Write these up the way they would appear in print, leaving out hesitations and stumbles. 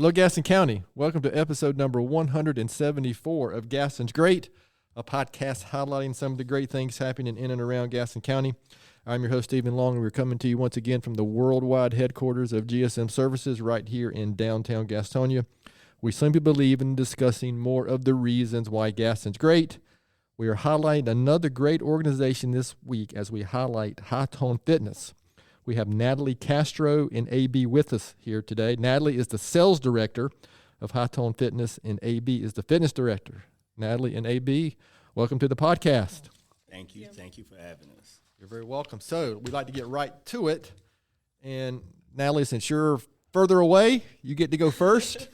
Hello, Gaston County. Welcome to episode number 174 of Gaston's Great, a podcast highlighting some of the great things happening in and around Gaston County. I'm your host, Stephen Long, and we're coming to you once again from the worldwide headquarters of GSM Services right here in downtown Gastonia. We simply believe in discussing more of the reasons why Gaston's great. We are highlighting another great organization this week as we highlight HiTone Fitness. We have Natalie Castro and AB with us here today. Natalie is the sales director of HiTone Fitness, and AB is the fitness director. Natalie and AB, welcome to the podcast. Thank you. Thank you for having us. You're very welcome. So we'd like to get right to it. And Natalie, since you're further away, you get to go first.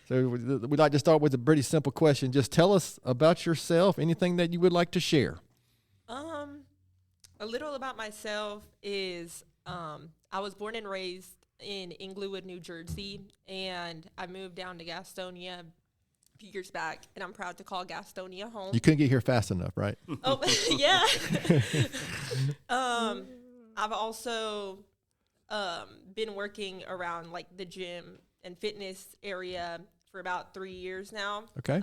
So we'd like to start with a pretty simple question. Just tell us about yourself, anything that you would like to share. A little about myself is I was born and raised in Inglewood, New Jersey, and I moved down to Gastonia a few years back, and I'm proud to call Gastonia home. You couldn't get here fast enough, right? Oh, yeah. I've also been working around like the gym and fitness area for about 3 years now. Okay.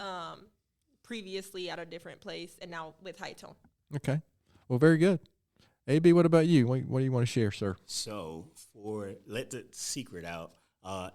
Previously at a different place, and now with HiTone. Okay. Well, very good. AB, what about you? What do you want to share, sir? So, let the secret out,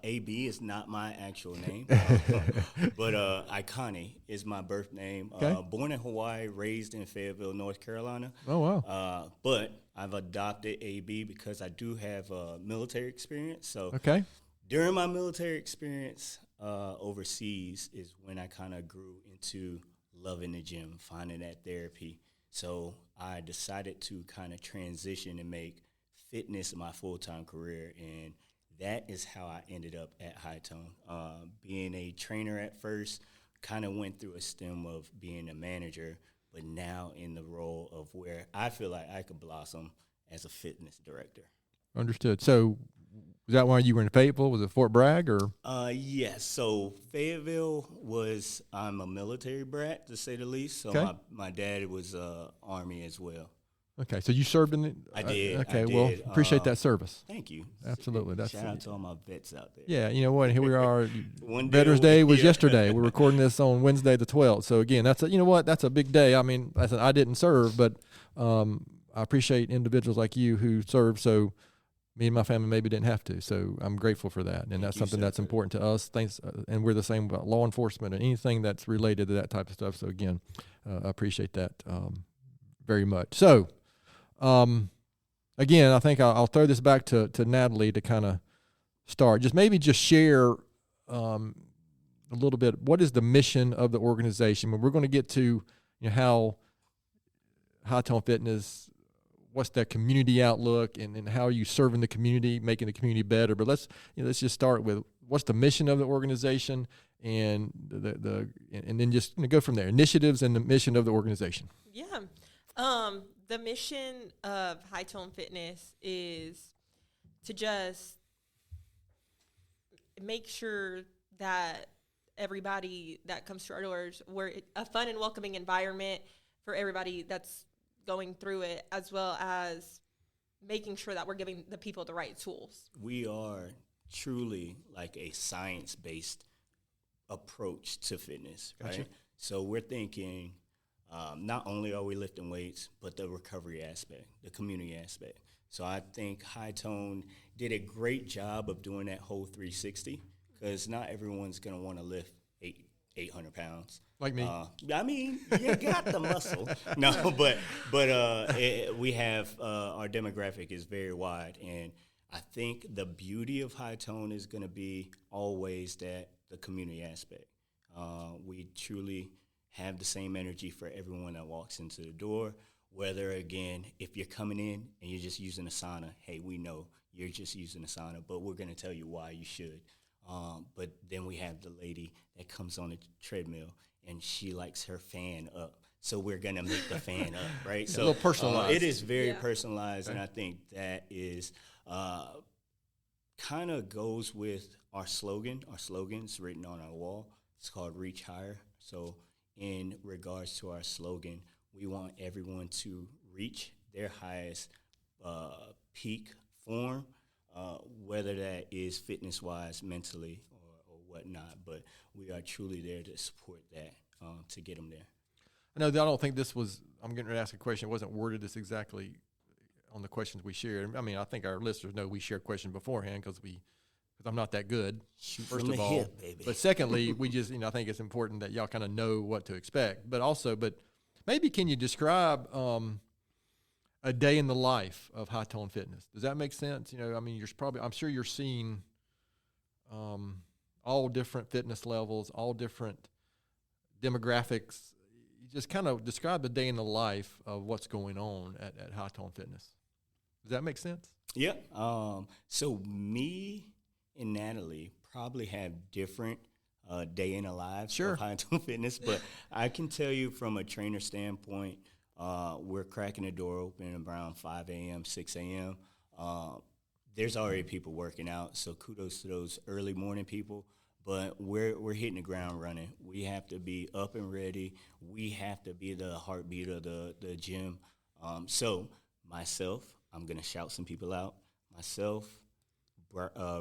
AB is not my actual name, but Aikane is my birth name. Okay. Born in Hawaii, raised in Fayetteville, North Carolina. Oh, wow. But I've adopted AB because I do have military experience. So Okay. during my military experience overseas is when I kind of grew into loving the gym, finding that therapy. So I decided to kind of transition and make fitness my full-time career, and that is how I ended up at HiTone. Being a trainer at first, kind of went through a stem of being a manager, but now in the role of where I feel like I could blossom as a fitness director. Understood. So was that why you were in Fayetteville? Was it Fort Bragg or? Yes. So Fayetteville I'm a military brat, to say the least. So Okay. my dad was Army as well. Okay. So you served in the. I did. Okay. I Well, did. appreciate that service. Thank you. Absolutely. Shout out to all my vets out there. Yeah. You know what? Here we are. One Veterans day Day was yeah. yesterday. We're recording this on Wednesday the 12th. So again, that's a big day. I mean, I didn't serve, but I appreciate individuals like you who serve. So me and my family maybe didn't have to. So I'm grateful for that. And that's something that's important to us. Thanks. And we're the same about law enforcement and anything that's related to that type of stuff. So again, I appreciate that very much. So again, I think I'll throw this back to Natalie to kind of start. Just share a little bit. What is the mission of the organization? We're going to get to how HiTone Fitness, what's that community outlook, and how are you serving the community, making the community better. But let's just start with what's the mission of the organization, and and then just go from there. Initiatives and the mission of the organization. Yeah. The mission of HiTone Fitness is to just make sure that everybody that comes to our doors, we're a fun and welcoming environment for everybody that's going through it, as well as making sure that we're giving the people the right tools. We are truly like a science-based approach to fitness, right? Gotcha. So we're thinking not only are we lifting weights, but the recovery aspect, the community aspect. So I think HiTone did a great job of doing that whole 360, because not everyone's going to want to lift 800 pounds. Like me. I mean, you got the muscle. No, but we have our demographic is very wide, and I think the beauty of HiTone is going to be always that the community aspect. We truly have the same energy for everyone that walks into the door. Whether, again, if you're coming in and you're just using a sauna, hey, we know you're just using a sauna, but we're going to tell you why you should. But then we have the lady that comes on the treadmill, and she likes her fan up. So we're going to make the fan up, right? Yeah, so a little personalized. It is very personalized, Okay. and I think that is kind of goes with our slogan. Our slogan's written on our wall. It's called Reach Higher. So in regards to our slogan, we want everyone to reach their highest peak form, whether that is fitness-wise, mentally, or whatnot. But we are truly there to support that to get them there. I know that I don't think this was, I'm getting ready to ask a question. It wasn't worded this exactly on the questions we shared. I mean, I think our listeners know we share questions beforehand because I'm not that good, first of all. Hip, baby. But secondly, we just, I think it's important that y'all kind of know what to expect. But maybe can you describe a day in the life of HiTone Fitness? Does that make sense? I mean, I'm sure you're seeing all different fitness levels, all different demographics. You just kind of describe the day in the life of what's going on at HiTone Fitness. Does that make sense? Yeah. So me and Natalie probably have different day in the lives Sure. of HiTone Fitness, but I can tell you from a trainer standpoint, we're cracking the door open around 5 a.m., 6 a.m. There's already people working out, so kudos to those early morning people. But we're hitting the ground running. We have to be up and ready. We have to be the heartbeat of the gym. So myself, I'm going to shout some people out. Myself,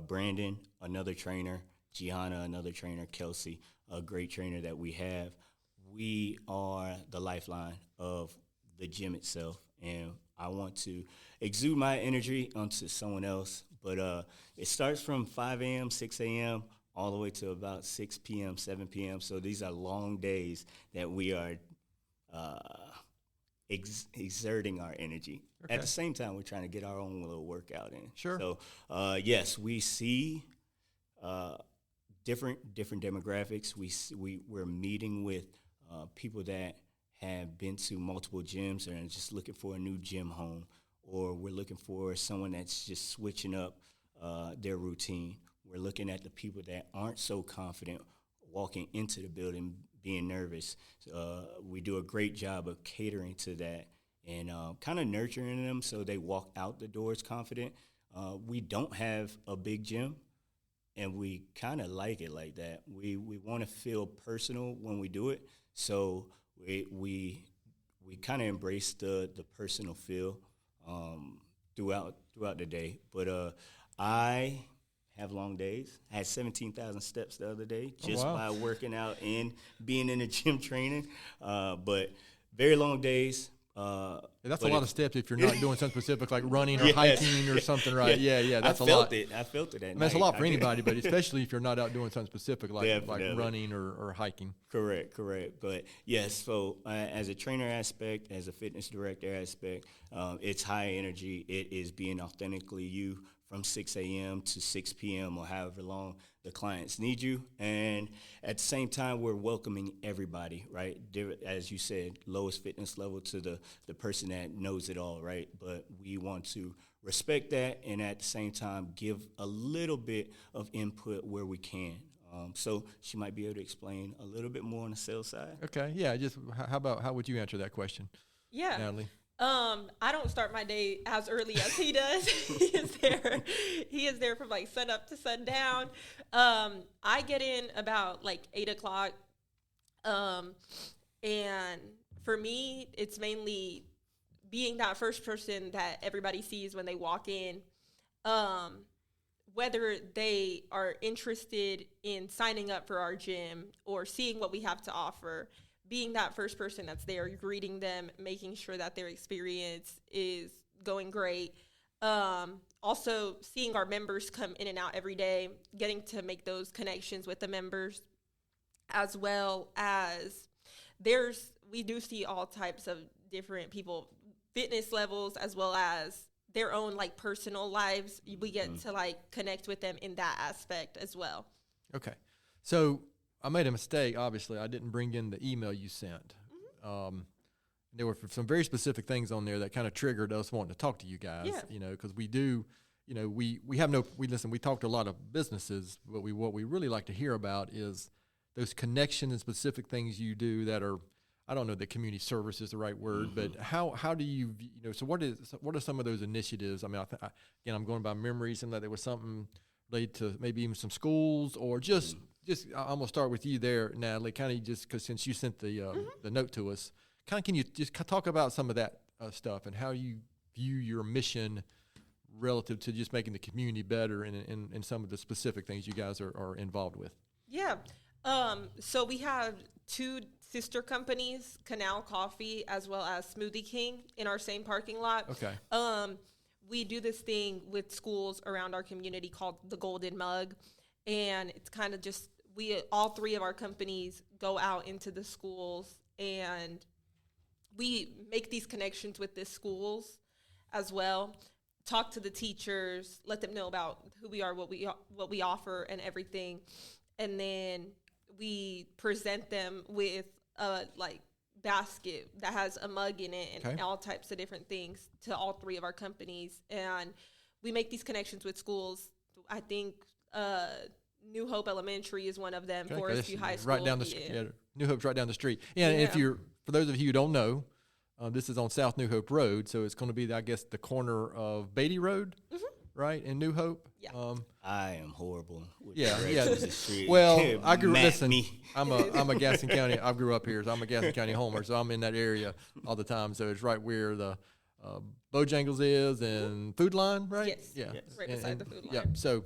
Brandon, another trainer, Gianna, another trainer, Kelsey, a great trainer that we have. We are the lifeline of the gym itself, and I want to exude my energy onto someone else. But it starts from 5 a.m., 6 a.m., all the way to about 6 p.m., 7 p.m. So these are long days that we are exerting our energy. Okay. At the same time, we're trying to get our own little workout in. Sure. So, yes, we see different demographics. We're meeting with people that have been to multiple gyms and are just looking for a new gym home, or we're looking for someone that's just switching up their routine. We're looking at the people that aren't so confident walking into the building, being nervous. We do a great job of catering to that and kind of nurturing them so they walk out the doors confident. We don't have a big gym, and we kind of like it like that. We want to feel personal when we do it, so we kind of embrace the personal feel throughout the day. But I have long days. I had 17,000 steps the other day just by working out and being in the gym training. But very long days. That's a lot of steps if you're not doing something specific like running or hiking or something, right? Yeah, that's a lot. I felt it at night. That's a lot for anybody, but especially if you're not out doing something specific like running or hiking. Correct. But yes, so as a trainer aspect, as a fitness director aspect, it's high energy. It is being authentically you from 6 a.m. to 6 p.m. or however long the clients need you. And at the same time, we're welcoming everybody, right? As you said, lowest fitness level to the person that knows it all, right? But we want to respect that and at the same time give a little bit of input where we can. So she might be able to explain a little bit more on the sales side. Okay, yeah, just how would you answer that question? Yeah. Natalie? I don't start my day as early as he does. He is there from like sun up to sundown. I get in about like 8 o'clock. And for me, it's mainly being that first person that everybody sees when they walk in. Whether they are interested in signing up for our gym or seeing what we have to offer, being that first person that's there, greeting them, making sure that their experience is going great. Also, seeing our members come in and out every day, getting to make those connections with the members, as well as we do see all types of different people, fitness levels, as well as their own like personal lives. We get to like connect with them in that aspect as well. Okay. So I made a mistake, obviously. I didn't bring in the email you sent. There were some very specific things on there that kind of triggered us wanting to talk to you guys, because we do, we talk to a lot of businesses, but what we really like to hear about is those connections and specific things you do that are, I don't know that community service is the right word, but how do you, so what are some of those initiatives? I mean, again, I'm going by memories, and that there was something related to maybe even some schools or just I'm going to start with you there, Natalie, kind of just because since you sent the note to us, kind of can you just talk about some of that stuff and how you view your mission relative to just making the community better and some of the specific things you guys are involved with? Yeah. So we have two sister companies, Canal Coffee as well as Smoothie King, in our same parking lot. Okay. We do this thing with schools around our community called the Golden Mug, and it's kind of just all three of our companies go out into the schools and we make these connections with the schools as well. Talk to the teachers, let them know about who we are, what we offer, and everything, and then we present them with a basket that has a mug in it and all types of different things to all three of our companies, and we make these connections with schools. I think New Hope Elementary is one of them. Forest View High School, right down the street. Yeah, New Hope's right down the street. Yeah, and for those of you who don't know, this is on South New Hope Road, so it's going to be, I guess, the corner of Beatty Road, right, in New Hope. Yeah. I am horrible with directions of the street. Well, I grew. Listen, I'm a Gaston County. I grew up here, so I'm a Gaston County homer. So I'm in that area all the time. So it's right where the Bojangles is and Food Line, right? Yes. Yeah. Yes. Right beside the Food Line. Yeah. So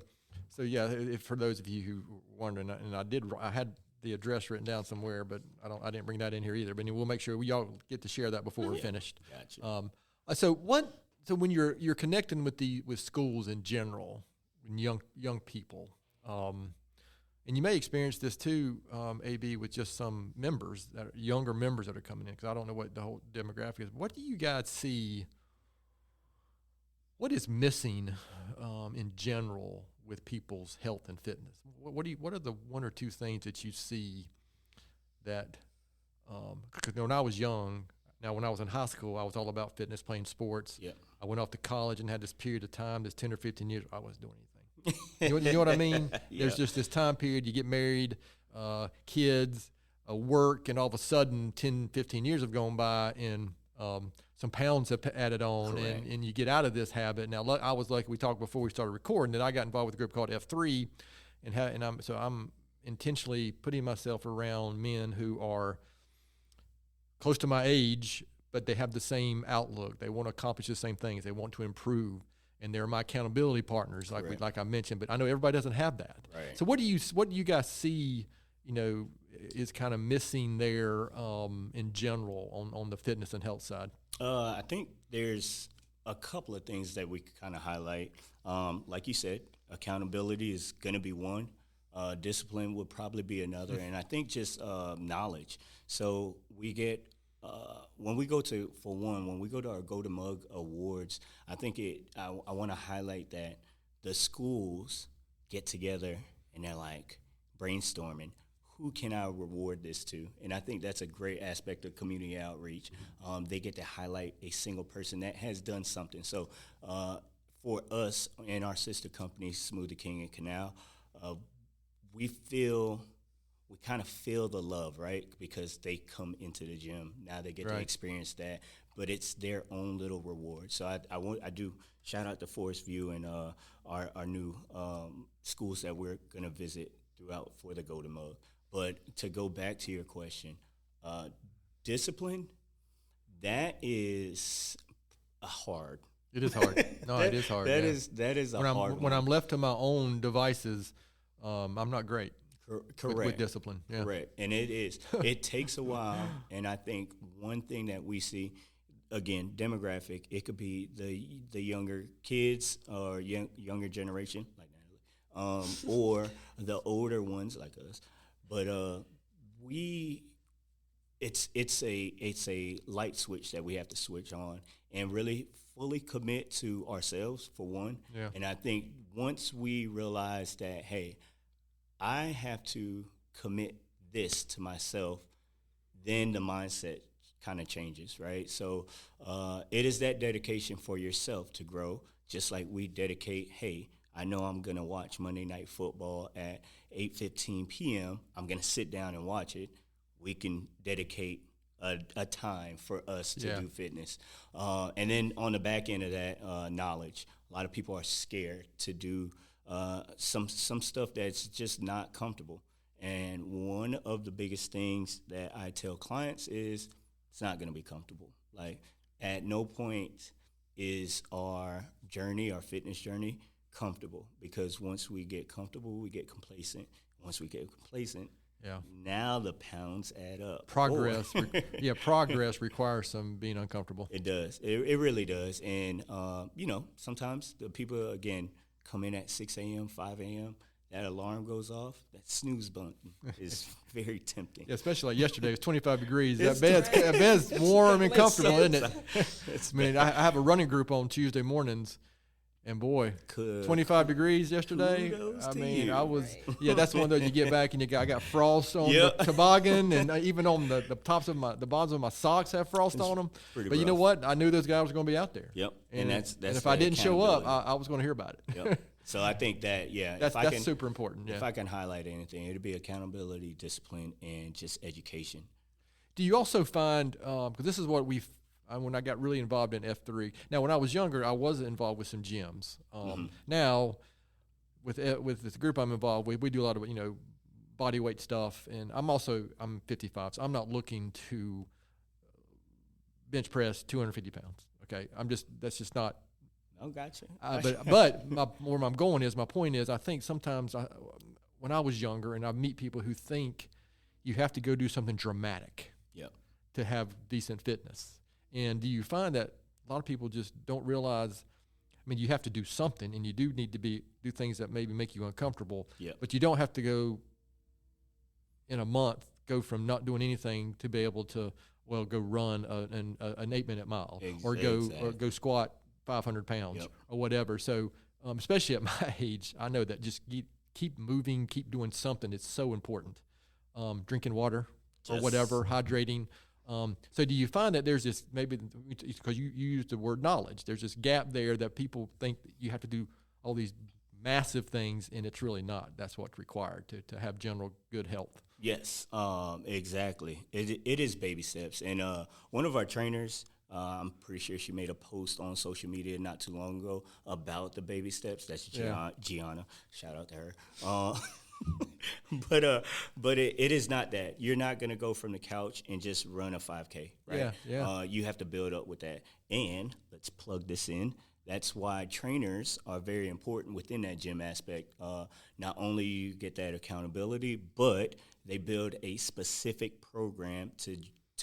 yeah. For those of you who were wondering, and I had the address written down somewhere, but I didn't bring that in here either. But we'll make sure we all get to share that before we're finished. Gotcha. So when you're connecting with schools in general, and young people, and you may experience this too, AB, with just some members younger members that are coming in, because I don't know what the whole demographic is. What do you guys see? What is missing in general with people's health and fitness? What are the one or two things that you see that? Because when I was young. Now, when I was in high school, I was all about fitness, playing sports. Yep. I went off to college and had this period of time, this 10 or 15 years, I wasn't doing anything. You know what I mean? There's just this time period, you get married, kids, work, and all of a sudden 10, 15 years have gone by and some pounds have added on, and you get out of this habit. Now, I was lucky, we talked before we started recording, that I got involved with a group called F3, and I'm intentionally putting myself around men who are close to my age, but they have the same outlook. They want to accomplish the same things. They want to improve, and they're my accountability partners, like I mentioned. But I know everybody doesn't have that. Right. So what do you guys see? Is kind of missing there in general on the fitness and health side. I think there's a couple of things that we could kind of highlight. Like you said, accountability is going to be one. Discipline would probably be another, and I think just knowledge. So we get when we go to our Go to Mug Awards, I think I want to highlight that the schools get together and they're like brainstorming, who can I reward this to? And I think that's a great aspect of community outreach. They get to highlight a single person that has done something. So for us and our sister companies, Smoothie King and Canal, we kind of feel the love, right? Because they come into the gym. Now they get to experience that, but it's their own little reward. So I do shout out to Forest View and our new schools that we're going to visit throughout for the Golden Mug. But to go back to your question, discipline, that is hard. It is hard. No, it is hard. That is a hard one. When I'm left to my own devices, I'm not great. Correct. With discipline. Yeah. Correct. And it is. It takes a while. And I think one thing that we see, again, demographic, it could be the younger kids or younger generation, like Natalie, or the older ones like us. But it's a light switch that we have to switch on and really fully commit to ourselves, for one. Yeah. And I think once we realize that, hey, I have to commit this to myself, then the mindset kind of changes, right? So it is that dedication for yourself to grow, just like we dedicate, hey, I know I'm going to watch Monday Night Football at 8:15 p.m. I'm going to sit down and watch it. We can dedicate a time for us to do fitness. And then on the back end of that, knowledge. A lot of people are scared to do some stuff that's just not comfortable. And one of the biggest things that I tell clients is it's not going to be comfortable. Like, at no point is our fitness journey, comfortable, because once we get comfortable, we get complacent. Once we get complacent, now the pounds add up. Progress, progress requires some being uncomfortable. It does. It really does. And, sometimes the people, again, come in at 6 a.m., 5 a.m., that alarm goes off, that snooze button is very tempting. Yeah, especially like yesterday, it was 25 degrees. That bed's warm and comfortable, isn't it? I mean, I have a running group on Tuesday mornings, and boy, 25 degrees yesterday. I mean, I was, that's one of those you get back and I got frost on the toboggan, and even on the tops of the bottoms of my socks have frost on them. But you know what? I knew those guys were going to be out there. Yep. And if I didn't show up, I was going to hear about it. Yep. So I think that, that's super important. Yeah. If I can highlight anything, it'd be accountability, discipline, and just education. Do you also find, because this is what when I got really involved in F3. Now, when I was younger, I was involved with some gyms. Now, with this group I'm involved with, we do a lot of, body weight stuff. And I'm 55, so I'm not looking to bench press 250 pounds. Okay. That's just not. Oh, gotcha. But where I'm going is, my point is, I think sometimes when I was younger and I meet people who think you have to go do something dramatic to have decent fitness. And do you find that a lot of people just don't realize, you have to do something, and you do need to do things that maybe make you uncomfortable, but you don't have to go in a month, go from not doing anything to be able to, go run an 8-minute mile or go squat 500 pounds or whatever. So especially at my age, I know that just keep moving, keep doing something. It's so important. Drinking water or whatever, hydrating. So do you find that there's this, maybe because you used the word knowledge, there's this gap there that people think that you have to do all these massive things, and it's really not. That's what's required to have general good health. Yes, exactly. It is baby steps. And one of our trainers, I'm pretty sure she made a post on social media not too long ago about the baby steps. That's Gianna. Shout out to her. But it is not that. You're not going to go from the couch and just run a 5K, right? Yeah. You have to build up with that. And let's plug this in. That's why trainers are very important within that gym aspect. Not only you get that accountability, but they build a specific program to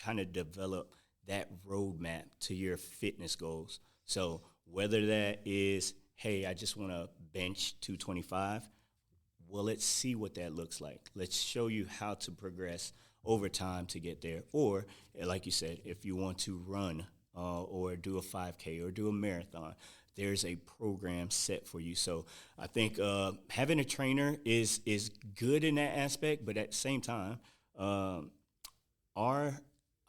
kind of develop that roadmap to your fitness goals. So whether that is, hey, I just want to bench 225, well, let's see what that looks like. Let's show you how to progress over time to get there. Or, like you said, if you want to run or do a 5K or do a marathon, there's a program set for you. So I think having a trainer is good in that aspect, but at the same time, our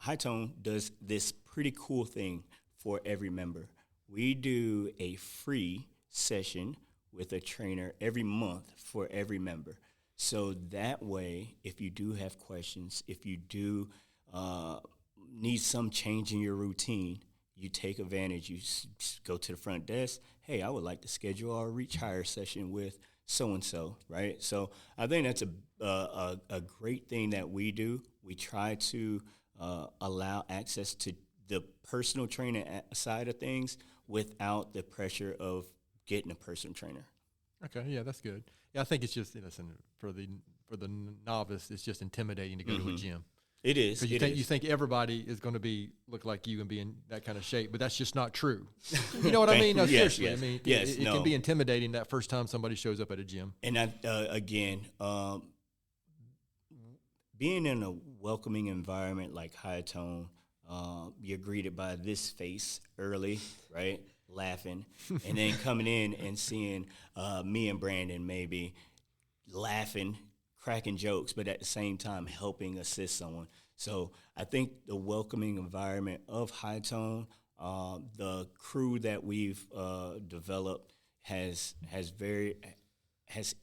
HiTone does this pretty cool thing for every member. We do a free session with a trainer every month for every member. So that way, if you do have questions, if you do need some change in your routine, you take advantage. You go to the front desk. Hey, I would like to schedule our Reach Higher session with so-and-so, right? So I think that's a great thing that we do. We try to allow access to the personal training side of things without the pressure of getting a personal trainer. Okay, yeah, that's good. Yeah, I think it's just, for the novice, it's just intimidating to go to a gym. It is. Because you think everybody is going to look like you and be in that kind of shape, but that's just not true. You know what I mean? No, seriously. Yes, I mean, yes, it can be intimidating that first time somebody shows up at a gym. And again, being in a welcoming environment like HiTone, you're greeted by this face early, right? Laughing, and then coming in and seeing me and Brandon maybe laughing, cracking jokes, but at the same time helping assist someone. So I think the welcoming environment of HiTone, the crew that we've developed has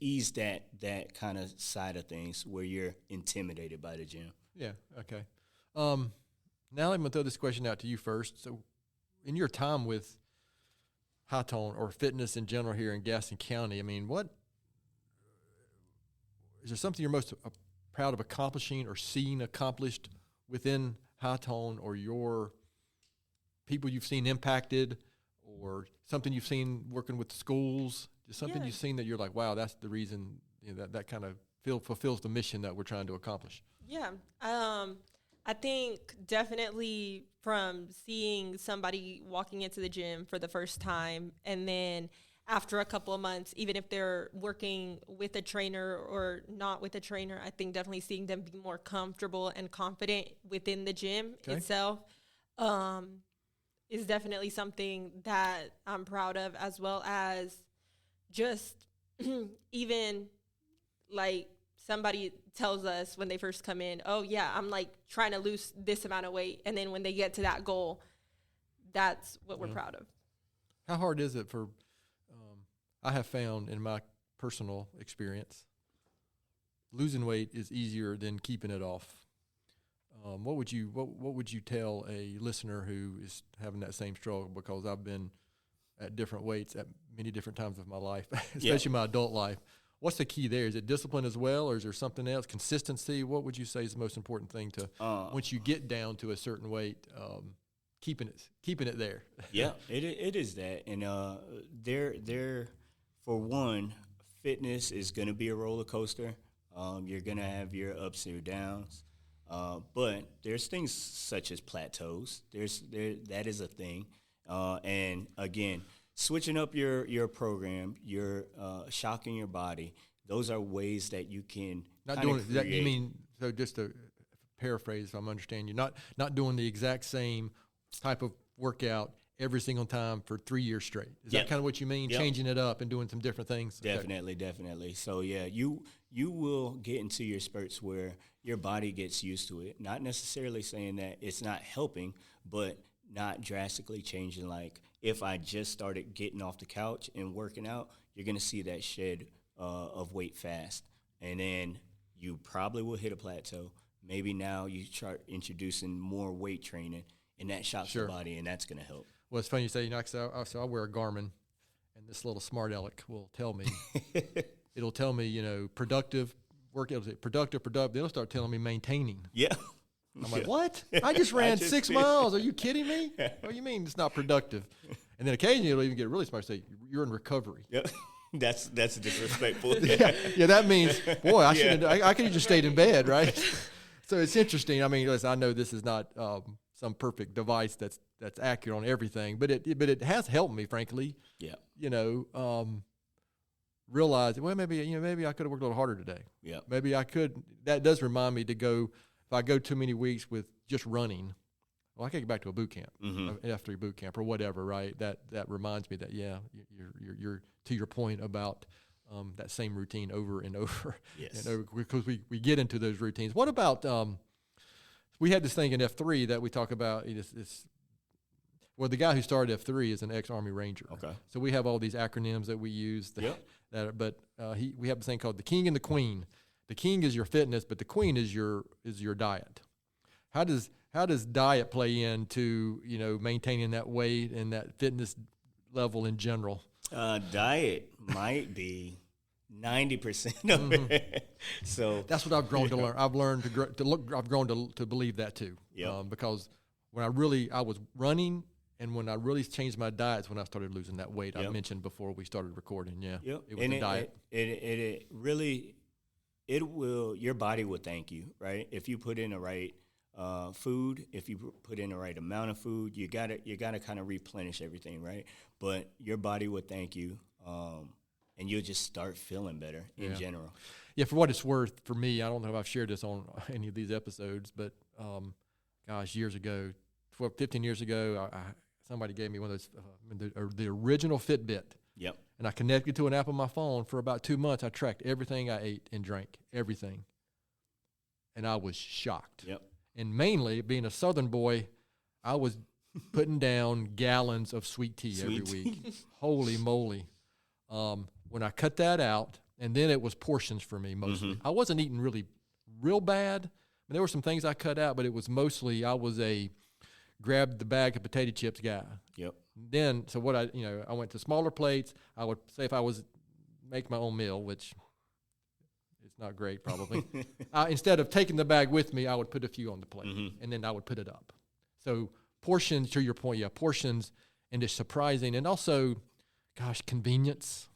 eased that kind of side of things where you're intimidated by the gym. Yeah. Okay. Now I'm gonna throw this question out to you first. So, in your time with HiTone or fitness in general here in Gaston County, I mean, what is there something you're most proud of accomplishing or seeing accomplished within HiTone, or your people you've seen impacted, or something you've seen working with schools? Just something Yeah. you've seen that you're like, wow, that's the reason, that kind of fulfills the mission that we're trying to accomplish. Yeah. I think definitely from seeing somebody walking into the gym for the first time, and then after a couple of months, even if they're working with a trainer or not with a trainer, I think definitely seeing them be more comfortable and confident within the gym itself is definitely something that I'm proud of, as well as just even like somebody tells us when they first come in, oh yeah, I'm like trying to lose this amount of weight. And then when they get to that goal, that's what we're proud of. How hard is it for, I have found in my personal experience, losing weight is easier than keeping it off. What would you tell a listener who is having that same struggle? Because I've been at different weights at many different times of my life, especially my adult life. What's the key there? Is it discipline as well, or is there something else? Consistency? What would you say is the most important thing to once you get down to a certain weight, keeping it there? Yeah, it is that, and there for one, fitness is going to be a roller coaster. You're going to have your ups and your downs, but there's things such as plateaus. That is a thing, and again, switching up your program, you're shocking your body. Those are ways that you can not doing that. You mean, so just to paraphrase, if I'm understanding you, not doing the exact same type of workout every single time for 3 years straight. Is that kind of what you mean? Yep. Changing it up and doing some different things? Definitely. So yeah, you will get into your spurts where your body gets used to it. Not necessarily saying that it's not helping, but not drastically changing. Like if I just started getting off the couch and working out, you're going to see that shed of weight fast. And then you probably will hit a plateau. Maybe now you start introducing more weight training, and that shocks the body, and that's going to help. Well, it's funny you say, so I wear a Garmin, and this little smart aleck will tell me, it'll tell me, productive work, it'll say productive. Then it'll start telling me maintaining. Yeah. I'm like, what? I just ran 6 miles. Are you kidding me? What do you mean it's not productive? And then occasionally it'll even get really smart and say, you're in recovery. Yep. That's disrespectful. yeah, that means, boy, I could have just stayed in bed, right? So it's interesting. I mean, listen, I know this is not some perfect device that's accurate on everything, but it has helped me, frankly. Yeah. Realize, well, maybe I could have worked a little harder today. Yeah. Maybe I could. That does remind me to go. If I go too many weeks with just running, well, I can get back to a boot camp, F3 boot camp or whatever, right? That reminds me that you're to your point about that same routine over and over. Yes. And over, because we get into those routines. What about we had this thing in F3 that we talk about. Well, the guy who started F3 is an ex-Army Ranger. Okay. So we have all these acronyms that we use. We have this thing called the King and the Queen. The King is your fitness, but the Queen is your diet. How does diet play into maintaining that weight and that fitness level in general? Diet might be 90% of it. So that's what I've grown to learn. I've learned I've grown to believe that too. Yeah. Because when I was running, and when I really changed my diet is when I started losing that weight I mentioned before we started recording. Yeah. Yep. It was the diet. Your body will thank you, right? If you put in the right food, if you put in the right amount of food, you gotta kind of replenish everything, right? But your body will thank you, and you'll just start feeling better in general. Yeah, for what it's worth, for me, I don't know if I've shared this on any of these episodes, but years ago, 15 years ago, somebody gave me one of those, the original Fitbit. Yep. And I connected to an app on my phone. For about 2 months, I tracked everything I ate and drank, everything. And I was shocked. Yep. And mainly, being a Southern boy, I was putting down gallons of sweet tea every week. Holy moly. When I cut that out, and then it was portions for me mostly. I wasn't eating real bad. I mean, there were some things I cut out, but it was mostly, I was a grab the bag of potato chips guy. Yep. Then, so what I went to smaller plates. I would say if I was make my own meal, which is not great probably, instead of taking the bag with me, I would put a few on the plate, and then I would put it up. So portions, to your point, portions, and it's surprising. And also, gosh, convenience.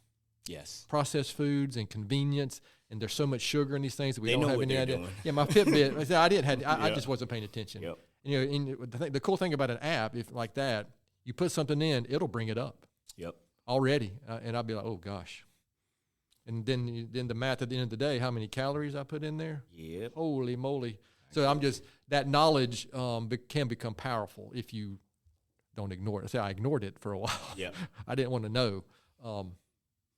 Yes. processed foods and convenience, and there's so much sugar in these things that we They don't know have what any they're idea. doing. Yeah, my Fitbit. I Yeah. just wasn't paying attention. Yep. The cool thing about an app, if like that, you put something in, it'll bring it up Yep. already, and I'll be like, oh gosh. And then the math at the end of the day, how many calories I put in there? Yep. Holy moly! So I'm just that knowledge can become powerful if you don't ignore it. I ignored it for a while. Yep. I didn't want to know.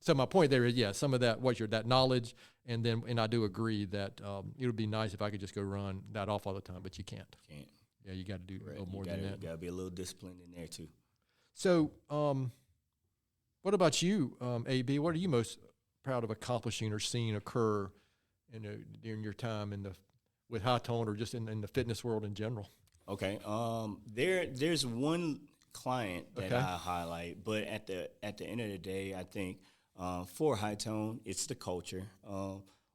So my point there is, some of that that knowledge, and I do agree that it would be nice if I could just go run that off all the time, but you can't. Can't. Yeah, you got to do a little more than than that. You gotta be a little disciplined in there too. So, what about you, AB? What are you most proud of accomplishing or seeing occur during your time with HiTone or just in the fitness world in general? Okay. There's one client that Okay. I highlight, but at the end of the day, I think for HiTone, it's the culture.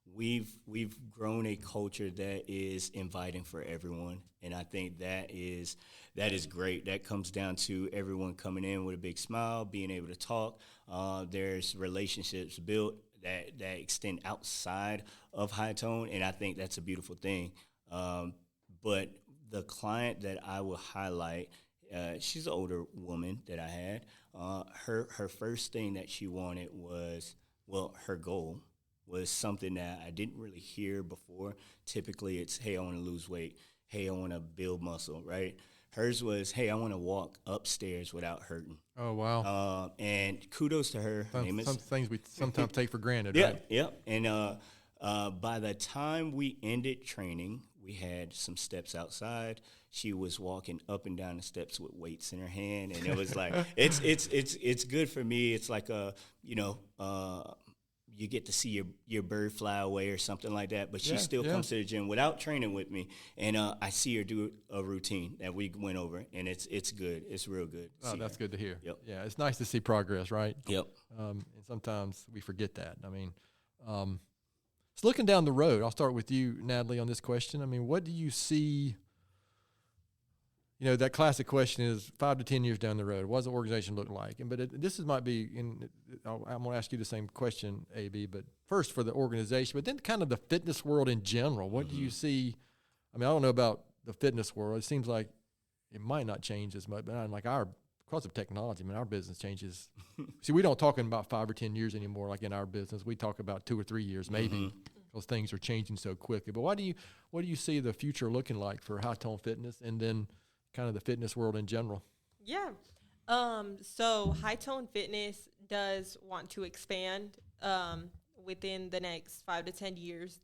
We've grown a culture that is inviting for everyone, and I think that is great. That comes down to everyone coming in with a big smile, being able to talk. There's relationships built that extend outside of HiTone, and I think that's a beautiful thing. But the client that I will highlight, she's an older woman that I had. Her first thing that she wanted was, her goal was something that I didn't really hear before. Typically, it's, hey, I want to lose weight. Hey, I want to build muscle, right? Hers was, hey, I want to walk upstairs without hurting. Oh wow! And kudos to her. Her name is Some things we sometimes take for granted, yeah, right? yeah. And by the time we ended training, we had some steps outside. She was walking up and down the steps with weights in her hand, and it was like it's good for me. It's like you get to see your bird fly away or something like that. But she still comes to the gym without training with me, and I see her do a routine that we went over, and it's good. It's real good. Oh, that's good to hear. Yep. Yeah, it's nice to see progress, right? Yep. And sometimes we forget that. I mean, so looking down the road, I'll start with you, Natalie, on this question. I mean, what do you see? That classic question is 5 to 10 years down the road, what does the organization look like? Might be, I'm going to ask you the same question, AB, but first for the organization, but then kind of the fitness world in general. What do you see? I mean, I don't know about the fitness world. It seems like it might not change as much, but because of technology, I mean, our business changes. See, we don't talking about 5 or 10 years anymore, like in our business. We talk about 2 or 3 years, maybe, because things are changing so quickly. But what do you see the future looking like for HiTone Fitness, and then kind of the fitness world in general? Yeah. So HiTone Fitness does want to expand within the next 5 to 10 years.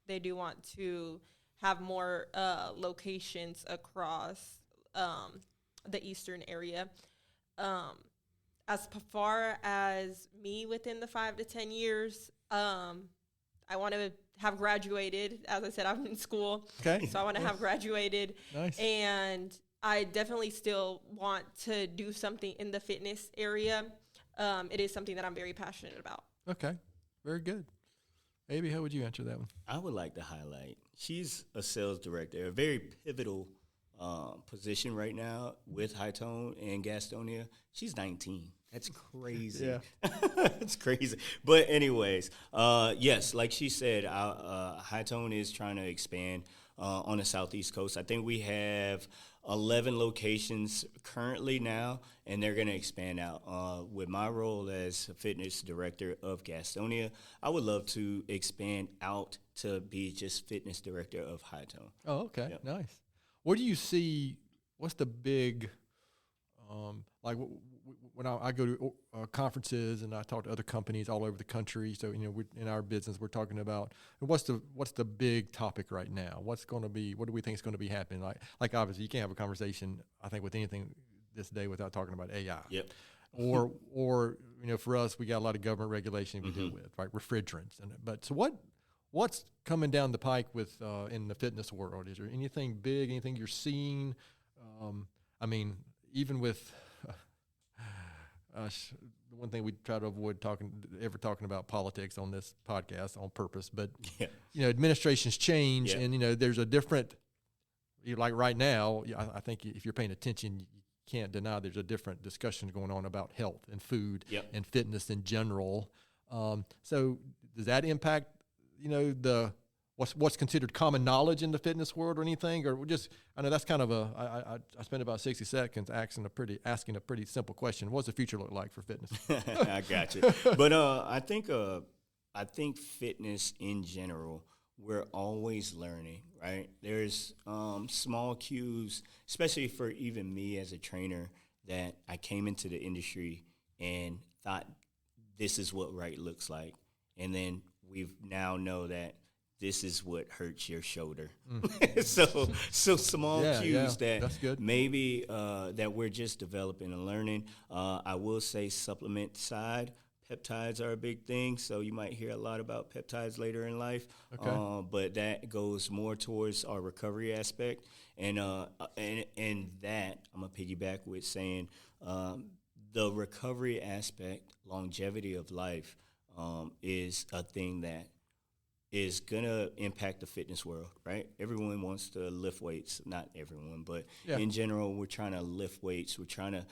They do want to have more locations across the eastern area. As far as me within the 5 to 10 years, I want to have graduated. As I said, I'm in school. Okay. So I want to have graduated. Nice. And I definitely still want to do something in the fitness area. It is something that I'm very passionate about. Okay. Very good. AB, how would you answer that one? I would like to highlight, she's a sales director, a very pivotal position right now with HiTone and Gastonia. She's 19. That's crazy. Yeah. That's crazy. But anyways, yes, like she said, HiTone is trying to expand on the Southeast Coast. I think we have 11 locations currently now, and they're going to expand out. With my role as fitness director of Gastonia, I would love to expand out to be just fitness director of HiTone. Oh, okay. Yep. Nice. What do you see? What's the big, when I go to conferences and I talk to other companies all over the country. So, in our business, we're talking about what's the big topic right now? What do we think is going to be happening? Like obviously you can't have a conversation, I think, with anything this day without talking about AI. Yep. Or for us, we got a lot of government regulation we deal with, right? Refrigerants. So what's coming down the pike with in the fitness world? Is there anything big, anything you're seeing? I mean, even with the one thing we try to avoid talking about politics on this podcast on purpose, but administrations change, and there's a different. Like right now, I think if you're paying attention, you can't deny there's a different discussion going on about health and food Yep. and fitness in general. So does that impact, the what's considered common knowledge in the fitness world or anything? Or just, I know that's kind of I spent about 60 seconds asking a pretty simple question. What's the future look like for fitness? I got you. But I think fitness in general, we're always learning, right? There's small cues, especially for even me as a trainer, that I came into the industry and thought this is what right looks like. And then we now know that this is what hurts your shoulder. So small cues that that's good. maybe that we're just developing and learning. I will say supplement side, peptides are a big thing, so you might hear a lot about peptides later in life. Okay. But that goes more towards our recovery aspect, and that I'm gonna piggyback with saying the recovery aspect, longevity of life, is a thing that is gonna impact the fitness world, right? Everyone wants to lift weights, not everyone, but in general, we're trying to lift weights. We're trying to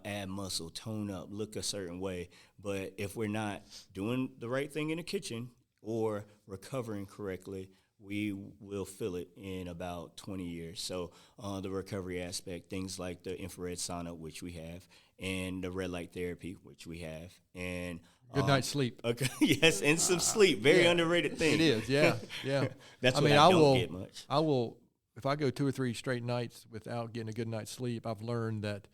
add muscle, tone up, look a certain way. But if we're not doing the right thing in the kitchen or recovering correctly, we will feel it in about 20 years. So the recovery aspect, things like the infrared sauna, which we have, and the red light therapy, which we have, and Good night's sleep. Okay, yes, and some sleep. Very underrated thing. It is, yeah. That's what I don't get much. I will, if I go 2 or 3 straight nights without getting a good night's sleep, I've learned that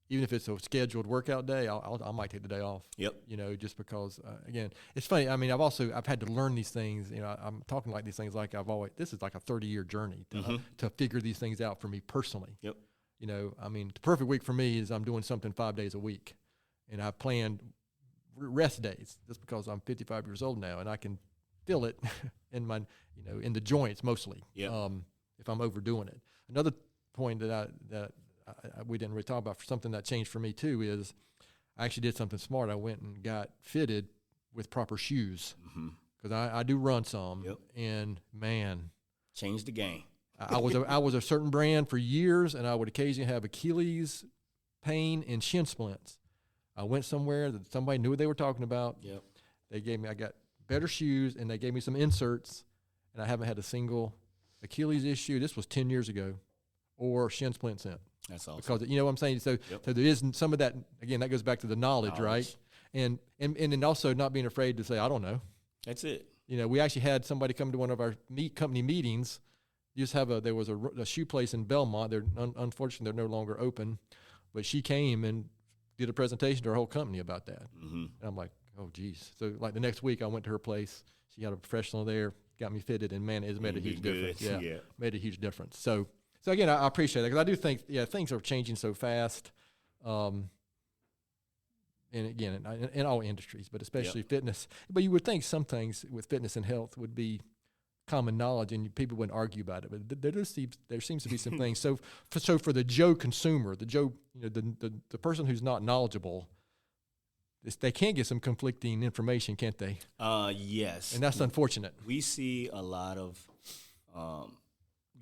even if it's a scheduled workout day, I might take the day off. Yep. Just because, again, it's funny. I mean, I've had to learn these things. I'm talking like these things like this is like a 30-year journey to figure these things out for me personally. Yep. I mean, the perfect week for me is I'm doing something 5 days a week. And I've planned rest days just because I'm 55 years old now and I can feel it in my, in the joints mostly. Yeah. If I'm overdoing it. Another point that we didn't really talk about, for something that changed for me too, is I actually did something smart. I went and got fitted with proper shoes because I do run some. Yep. And man, changed the game. I was a certain brand for years, and I would occasionally have Achilles pain and shin splints. I went somewhere that somebody knew what they were talking about. Yep. I got better shoes, and they gave me some inserts, and I haven't had a single Achilles issue. This was 10 years ago, or shin splint since. That's awesome. Because you know what I'm saying? So there is some of that, again, that goes back to the knowledge. Right? And also not being afraid to say, I don't know. That's it. We actually had somebody come to one of our company meetings. There was a shoe place in Belmont. Unfortunately, they're no longer open, but she came and did a presentation to her whole company about that. And I'm like, oh, geez. So, like, the next week, I went to her place. She had a professional there, got me fitted, and, man, it's made a huge difference. Yeah, made a huge difference. So again, I appreciate that because I do think, things are changing so fast. And, again, in all industries, but especially fitness. But you would think some things with fitness and health would be common knowledge, and people wouldn't argue about it. But there seems to be some things. So for the Joe consumer, the person who's not knowledgeable, they can get some conflicting information, can't they? Yes. And that's unfortunate. We see a lot of.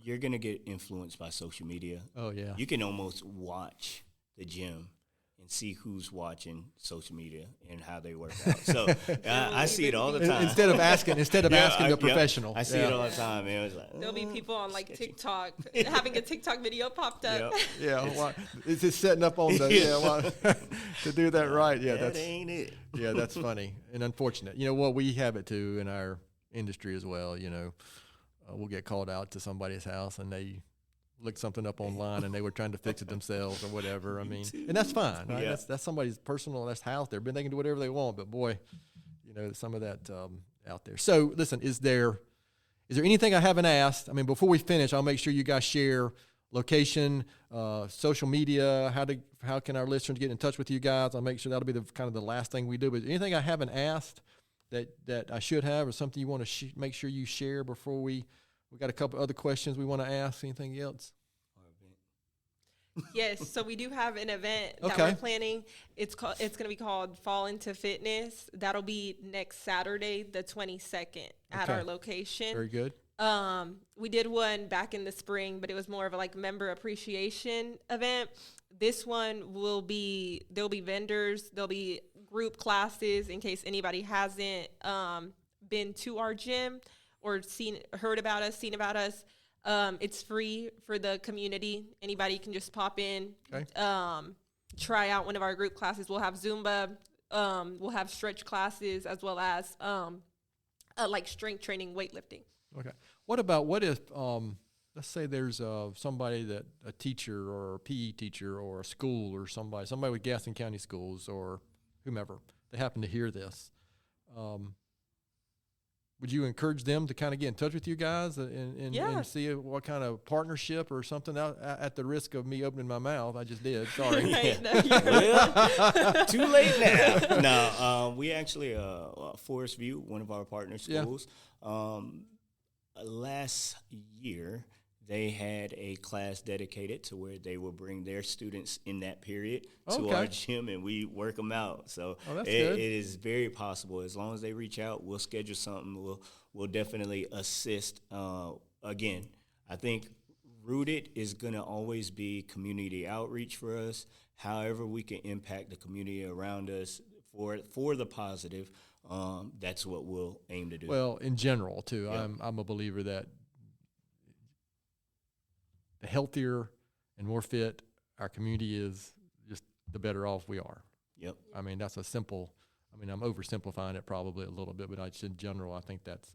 You're gonna get influenced by social media. Oh yeah. You can almost watch the gym and see who's watching social media and how they work out. So I see it all the time. Instead of asking the professional. I see it all the time, man. It's like, there'll be people on like TikTok having a TikTok video popped up. It's just setting up on the to do that right. Yeah, that ain't it. Yeah, that's funny and unfortunate. We have it too in our industry as well. We'll get called out to somebody's house and they looked something up online and they were trying to fix it themselves or whatever. I mean, and that's fine. Right? Yeah. That's somebody's personal, that's house. They can do whatever they want, but boy, some of that out there. So listen, is there anything I haven't asked? I mean, before we finish, I'll make sure you guys share location, social media. How can our listeners get in touch with you guys? I'll make sure that'll be the kind of the last thing we do. But anything I haven't asked that I should have, or something you want to make sure you share before we got a couple other questions we want to ask. Anything else? Yes, so we do have an event that we're planning. It's going to be called Fall Into Fitness. That'll be next Saturday, the 22nd, at our location. Very good. We did one back in the spring, but it was more of a like member appreciation event. This one there'll be vendors, there'll be group classes in case anybody hasn't been to our gym or seen about us. It's free for the community. Anybody can just pop in, try out one of our group classes. We'll have Zumba, we'll have stretch classes, as well as like strength training, weightlifting. Okay. What if let's say there's somebody that a teacher or a PE teacher or a school or somebody with Gaston County schools or whomever, they happen to hear this. Would you encourage them to kind of get in touch with you guys and see what kind of partnership or something at the risk of me opening my mouth? I just did. Sorry. Well, too late now. No, we actually, Forest View, one of our partner schools, last year, they had a class dedicated to where they will bring their students in that period to our gym, and we work them out. So it is very possible. As long as they reach out, we'll schedule something. We'll definitely assist. Again, I think rooted is going to always be community outreach for us. However we can impact the community around us for the positive, that's what we'll aim to do. Well, in general, too, I'm a believer that the healthier and more fit our community is, just the better off we are. Yep. I mean, that's I'm oversimplifying it probably a little bit, but in general, I think that's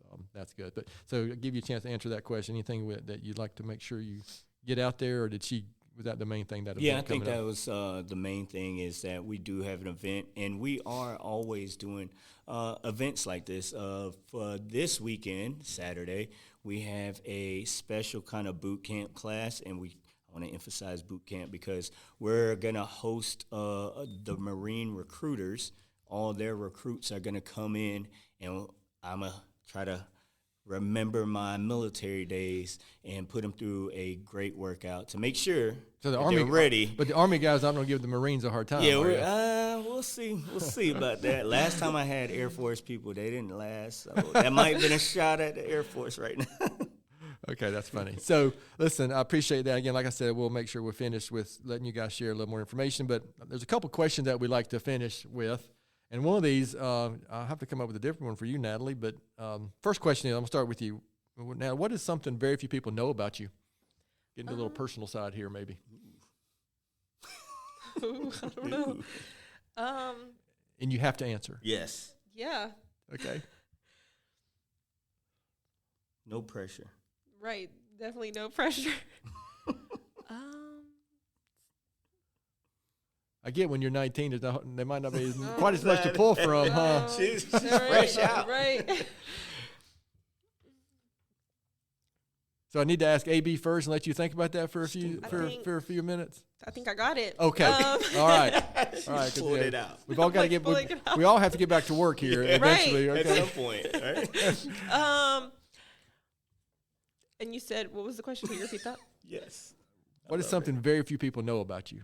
good. But so I'll give you a chance to answer that question. Anything that you'd like to make sure you get out there, or was that the main thing that I think that was the main thing, is that we do have an event, and we are always doing events like this. For this weekend, Saturday, we have a special kind of boot camp class, and I want to emphasize boot camp because we're going to host the Marine recruiters. All their recruits are going to come in, and I'm going to try to remember my military days and put them through a great workout to make sure they're ready. But the Army guys aren't going to give the Marines a hard time. Yeah, we'll see. We'll see about that. Last time I had Air Force people, they didn't last. So that might have been a shot at the Air Force right now. Okay, that's funny. So, listen, I appreciate that. Again, like I said, we'll make sure we're finished with letting you guys share a little more information. But there's a couple questions that we'd like to finish with. And one of these, I'll have to come up with a different one for you, Natalie. But first question is, I'm going to start with you. Now, what is something very few people know about you? Getting to a little personal side here, maybe. I don't know. And you have to answer. Yes. Yeah. Okay. No pressure. Right. Definitely no pressure. I get when you're 19, there might not be quite as much to pull from, huh? She's fresh out. Right. So I need to ask AB first and let you think about that for a few minutes. I think I got it. Okay. All right. Pulled it out. We've all got to we all have to get back to work here eventually. Right. Okay. At some point. Right? And you said, what was the question? Can you repeat that? Yes. What is something very few people know about you?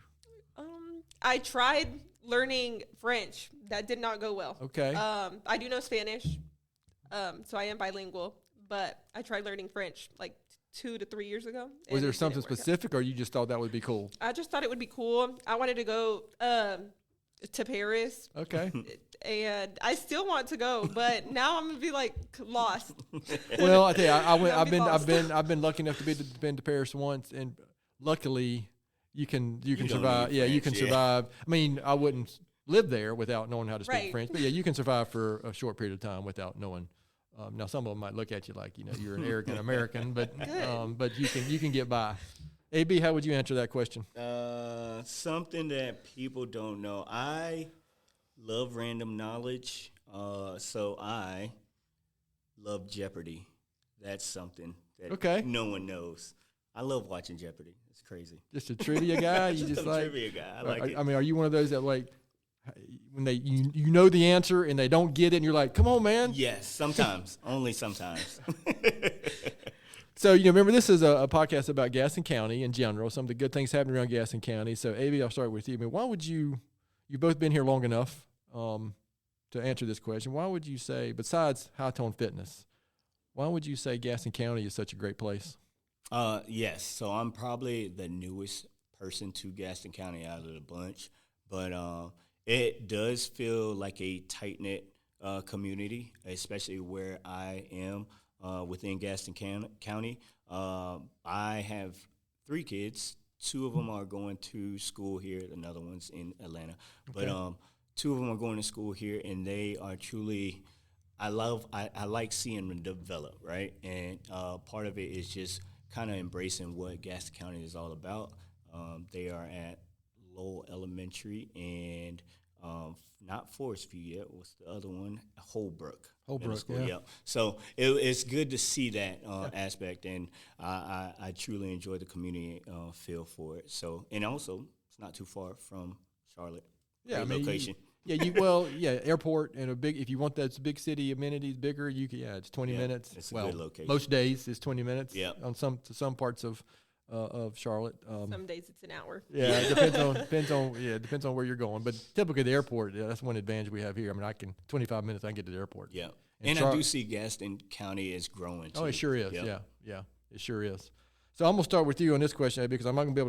I tried learning French. That did not go well. Okay. I do know Spanish, so I am bilingual. But I tried learning French like 2 to 3 years ago. Was there something specific, or you just thought that would be cool? I just thought it would be cool. I wanted to go to Paris. Okay. And I still want to go, but now I'm gonna be like lost. Well, I tell you, I've been lucky enough to been to Paris once, and luckily. You can survive. Yeah, you can survive. I mean, I wouldn't live there without knowing how to speak French, but yeah, you can survive for a short period of time without knowing. Now, some of them might look at you like you're an arrogant American, but you can get by. AB, how would you answer that question? Something that people don't know. I love random knowledge, so I love Jeopardy. That's something that no one knows. I love watching Jeopardy. It's crazy. Just a trivia guy? You just like trivia guy. I like it. I mean, are you one of those that like when you know the answer and they don't get it and you're like, come on, man? Yes, sometimes. Only sometimes. So, remember, this is a podcast about Gaston County in general, some of the good things happening around Gaston County. So, AB, I'll start with you. I mean, why would you've both been here long enough to answer this question, why would you say, besides HiTone Fitness, Why would you say Gaston County is such a great place? Yes. So I'm probably the newest person to Gaston County out of the bunch, but it does feel like a tight-knit community, especially where I am within Gaston County. I have 3 kids. 2 of them are going to school here. Another one's in Atlanta. Okay. But 2 of them are going to school here, and they are truly I like seeing them develop, right? And part of it is just kind of embracing what Gaston County is all about. They are at Lowell Elementary and not Forest View yet. What's the other one? Holbrook. Holbrook, yeah. Yep. So it's good to see that aspect, and I truly enjoy the community feel for it. So, and also, it's not too far from Charlotte. Yeah, great location. Airport and if you want those big city amenities bigger, it's 20 minutes. It's a good location. Most days it's 20 minutes. Yeah. On some parts of Charlotte. Some days it's an hour. Yeah, it depends on where you're going. But typically the airport, that's one advantage we have here. I mean, 25 minutes I can get to the airport. Yeah. And I do see Gaston County is growing too. Oh, it sure is. Yep. Yeah, it sure is. So I'm gonna start with you on this question, because I'm not gonna be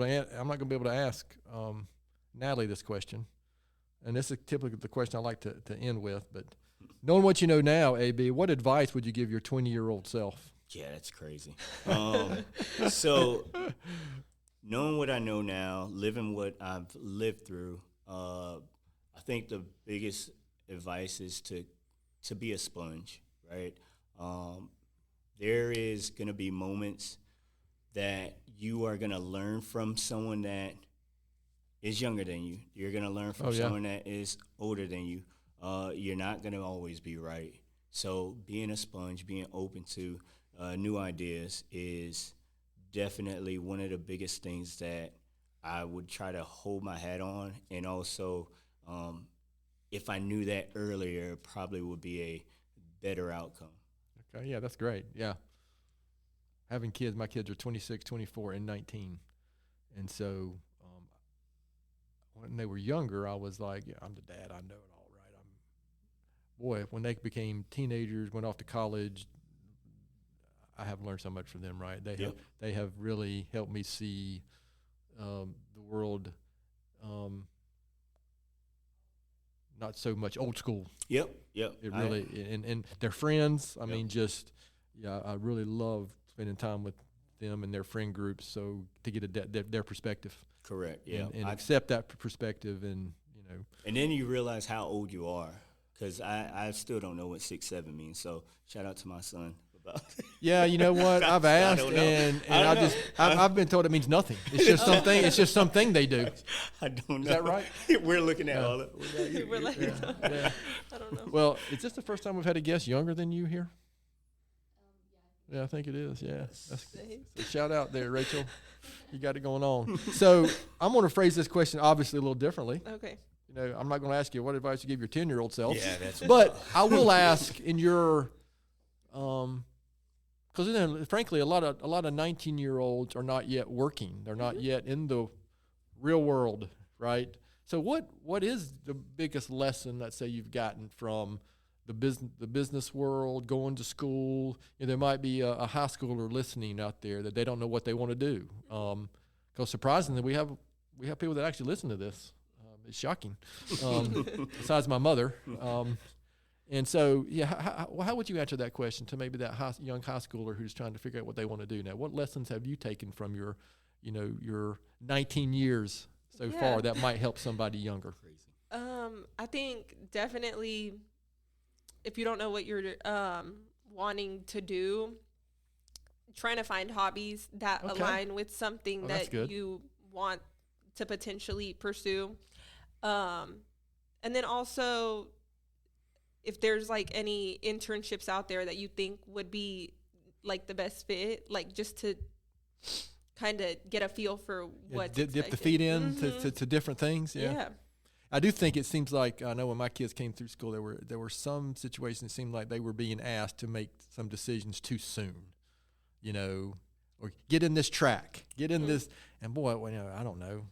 able to ask Natalie this question. And this is typically the question I like to end with. But knowing what you know now, AB, what advice would you give your 20-year-old self? Yeah, that's crazy. So knowing what I know now, living what I've lived through, I think the biggest advice is to be a sponge, right? There is going to be moments that you are going to learn from someone that is younger than you. You're going to learn from someone that is older than you. You're not going to always be right. So being a sponge, being open to new ideas is definitely one of the biggest things that I would try to hold my hat on. And also, if I knew that earlier, probably would be a better outcome. Okay, yeah, that's great. Yeah. Having kids, my kids are 26, 24, and 19. And so when they were younger, I was like, yeah, I'm the dad. I know it all right. When they became teenagers, went off to college, I have learned so much from them, right? They have really helped me see the world not so much old school. Yep. It really and their friends. I mean, I really love spending time with them and their friend groups. So to get their perspective. Correct. Yeah. And accept that perspective, and And then you realize how old you are, because I still don't know what 6'7" means. So shout out to my son. Yeah, you know what? I've asked, and I've been told it means nothing. It's just something. It's just something they do. I don't know. Is that right? We're looking at all of it. We're like, I don't know. Well, is this the first time we've had a guest younger than you here? Yeah, I think it is. Yeah. So shout out there, Rachel. You got it going on. So I'm going to phrase this question obviously a little differently. Okay. I'm not going to ask you what advice you give your 10-year-old self. Yeah, that's. But I will ask in your, because frankly, a lot of 19-year-olds are not yet working. They're not yet in the real world, right? So what is the biggest lesson, let's say, you've gotten from the business world, going to school? There might be a high schooler listening out there that they don't know what they want to do. Because surprisingly, we have people that actually listen to this. It's shocking. Besides my mother. And so, how would you answer that question to maybe that young high schooler who's trying to figure out what they want to do now? What lessons have you taken from your 19 years so far that might help somebody younger? I think definitely, if you don't know what you're wanting to do, trying to find hobbies that align with something that you want to potentially pursue. And then also, if there's like any internships out there that you think would be like the best fit, like just to kind of get a feel for what dip the feet in to different things. Yeah. I do think it seems like, I know when my kids came through school, there were some situations that seemed like they were being asked to make some decisions too soon, or get in this track, get in this, and boy, I don't know.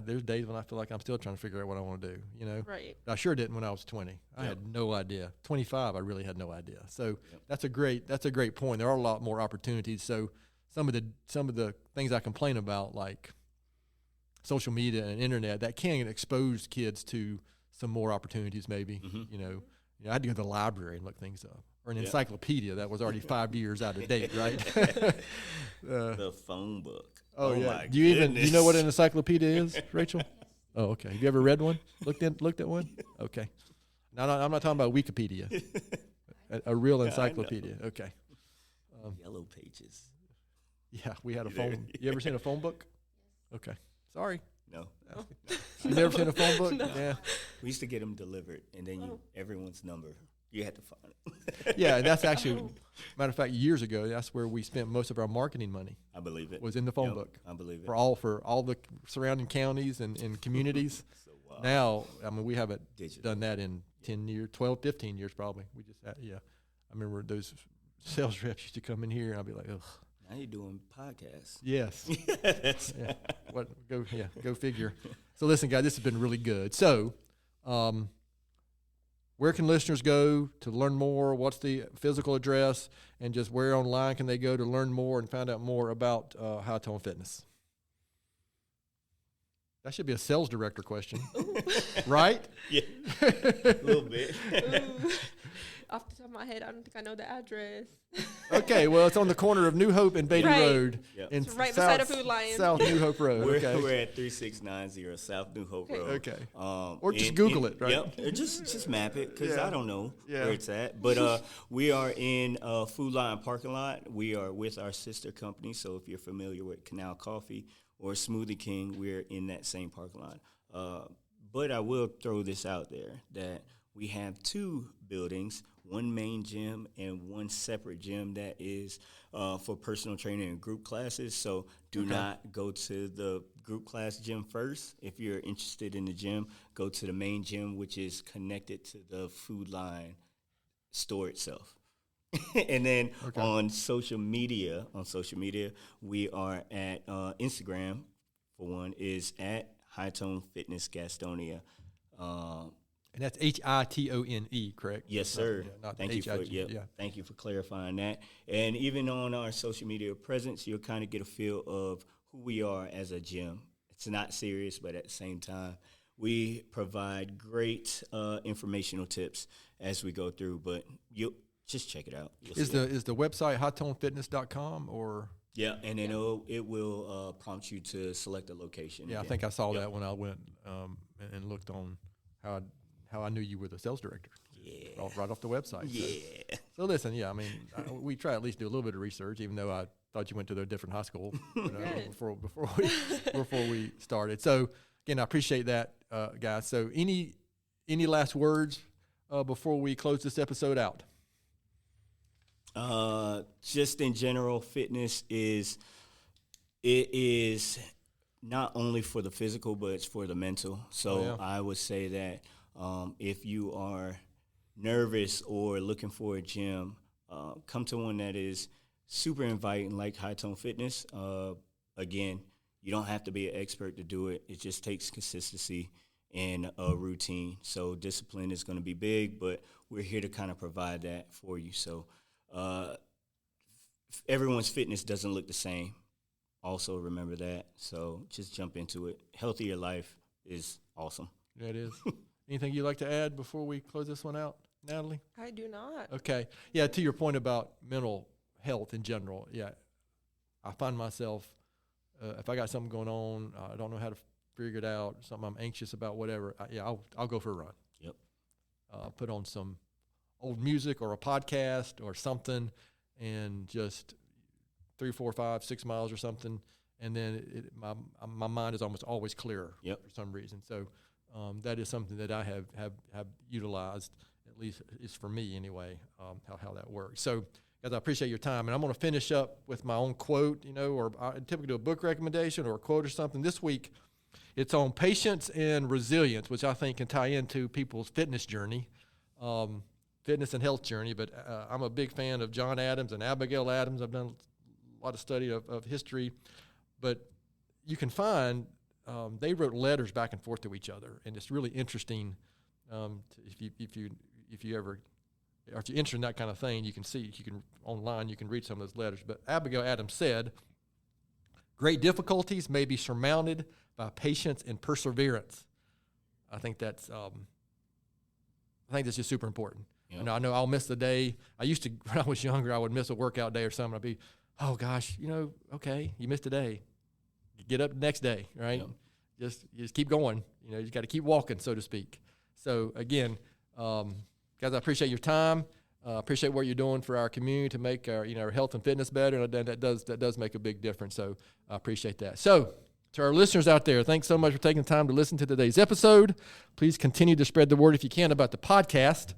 there's days when I feel like I'm still trying to figure out what I want to do, you know? Right. I sure didn't when I was 20. I had no idea. 25, I really had no idea. So that's a great point. There are a lot more opportunities. So some of the things I complain about, like social media and internet, that can expose kids to some more opportunities maybe, you know. I had to go to the library and look things up. Or an encyclopedia that was already 5 years out of date, right? The phone book. Oh yeah. My Do you goodness. know what an encyclopedia is, Rachel? Oh, okay. Have you ever read one? Looked at one? Okay. No, I'm not talking about Wikipedia. A real encyclopedia. Okay. Yellow pages. Yeah, we had a phone. You ever seen a phone book? Okay. Sorry. No. You never seen a phone book? No. Yeah. We used to get them delivered, and then everyone's number. You had to find it. Yeah, that's actually, matter of fact, years ago, that's where we spent most of our marketing money. I believe it. Was in the phone book. I believe it. For all the surrounding counties and communities. So, wow. Now, I mean, we haven't Digital. done that in 10 years, 12, 15 years probably. We just had, I remember those sales reps used to come in here, and I'd be like, ugh. Now you're doing podcasts. Yes. Yeah. Go figure. So listen, guys, this has been really good. So, where can listeners go to learn more? What's the physical address? And just where online can they go to learn more and find out more about HiTone Fitness? That should be a sales director question, right? Yeah, a little bit. Ooh. Off the top of my head, I don't think I know the address. Okay, well, it's on the corner of New Hope and Beatty Right. Road. Yep. In It's right beside a Food Lion. South New Hope Road. We're Okay. at 3690 South New Hope Road. Okay. Or just Google it, right? Yep. Or just map it, because Yeah. I don't know Yeah. where it's at. But we are in Food Lion parking lot. We are with our sister company. So if you're familiar with Canal Coffee or Smoothie King, we're in that same parking lot. But I will throw this out there that we have 2 buildings, one main gym and one separate gym that is for personal training and group classes. So do not go to the group class gym first. If you're interested in the gym, go to the main gym, which is connected to the Food Line store itself. And then on social media, we are at Instagram, for one, is at HiTone Fitness Gastonia. And that's HiTone, correct? Yes, sir. Not Thank you for H-I-G, Thank you for clarifying that. And even on our social media presence, you'll kind of get a feel of who we are as a gym. It's not serious, but at the same time, we provide great informational tips as we go through. But you'll just check it out. Is the website hitonefitness.com or? Yeah, and then it will prompt you to select a location. Yeah, I think I saw that when I went and looked on how I knew you were the sales director. Yeah. Right off the website. Yeah. So listen, I mean, we try at least do a little bit of research, even though I thought you went to a different high school before we started. So again, I appreciate that, guys. So any last words before we close this episode out? Just in general, fitness is not only for the physical, but it's for the mental. So I would say that if you are nervous or looking for a gym, come to one that is super inviting, like HiTone Fitness. Again, you don't have to be an expert to do it. It just takes consistency and a routine. So discipline is going to be big, but we're here to kind of provide that for you. So everyone's fitness doesn't look the same. Also remember that. So just jump into it. Healthier life is awesome. Yeah, it is. Anything you'd like to add before we close this one out, Natalie? I do not. Okay. Yeah, to your point about mental health in general, I find myself, if I got something going on, I don't know how to figure it out, something I'm anxious about, whatever, I'll go for a run. Yep. Put on some old music or a podcast or something and just 3, 4, 5, 6 miles or something, and then my mind is almost always clearer for some reason. So that is something that I have utilized, at least is for me anyway, how that works. So, guys, I appreciate your time, and I'm going to finish up with my own quote, or I typically do a book recommendation or a quote or something. This week, it's on patience and resilience, which I think can tie into people's fitness journey, fitness and health journey. But I'm a big fan of John Adams and Abigail Adams. I've done a lot of study of history, but you can find they wrote letters back and forth to each other, and it's really interesting. If you ever, or if you're interested in that kind of thing, you can see, online, you can read some of those letters. But Abigail Adams said, "Great difficulties may be surmounted by patience and perseverance." I think that's just super important. Yep. You know, I know I'll miss the day. I used to, when I was younger, I would miss a workout day or something. I'd be, oh gosh, okay, you missed a day. Get up the next day, right? Yep. Just keep going. You just got to keep walking, so to speak. So again, guys, I appreciate your time. Appreciate what you're doing for our community to make our our health and fitness better, and that does make a big difference. So I appreciate that. So to our listeners out there, thanks so much for taking the time to listen to today's episode. Please continue to spread the word if you can about the podcast,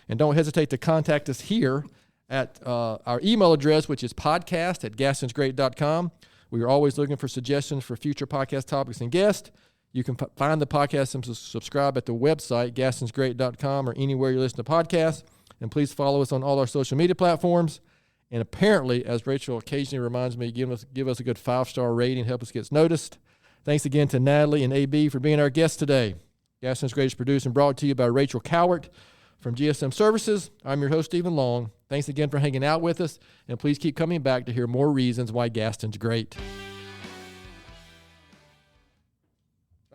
and don't hesitate to contact us here at our email address, which is podcast@gastonsgreat.com. We are always looking for suggestions for future podcast topics and guests. You can find the podcast and subscribe at the website, gastonsgreat.com, or anywhere you listen to podcasts. And please follow us on all our social media platforms. And apparently, as Rachel occasionally reminds me, give us a good 5-star rating, help us get noticed. Thanks again to Natalie and AB for being our guests today. Gaston's Great is produced and brought to you by Rachel Cowart from GSM Services. I'm your host, Stephen Long. Thanks again for hanging out with us, and please keep coming back to hear more reasons why Gaston's great.